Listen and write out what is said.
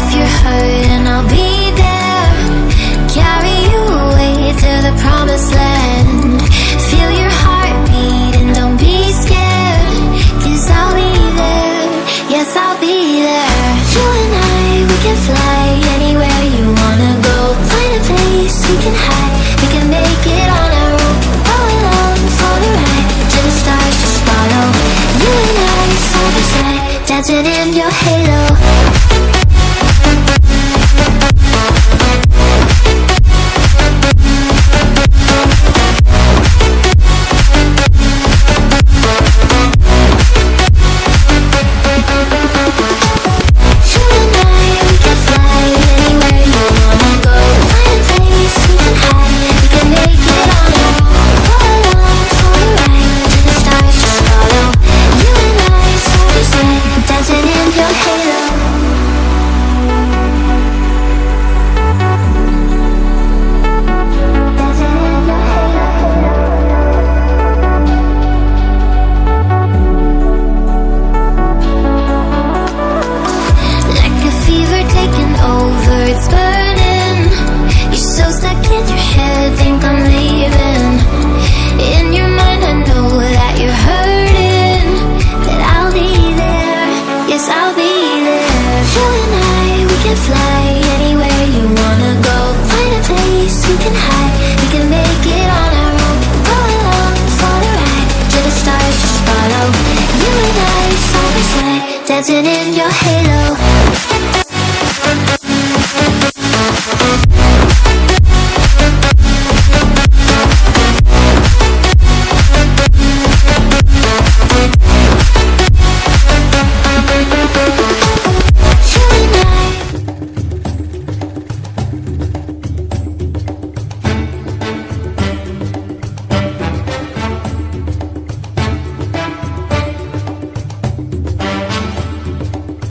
if you're hurt and I'll be there. Carry you away to the promised land. Feel your heartbeat and don't be scared, 'cause I'll be there, yes I'll be there. You and I, we can fly anywhere you wanna go. Find a place we can hide, we can make it on our own. Go along for the ride, to the stars just follow. You and I, side by side, dancing in your halo. Dancing in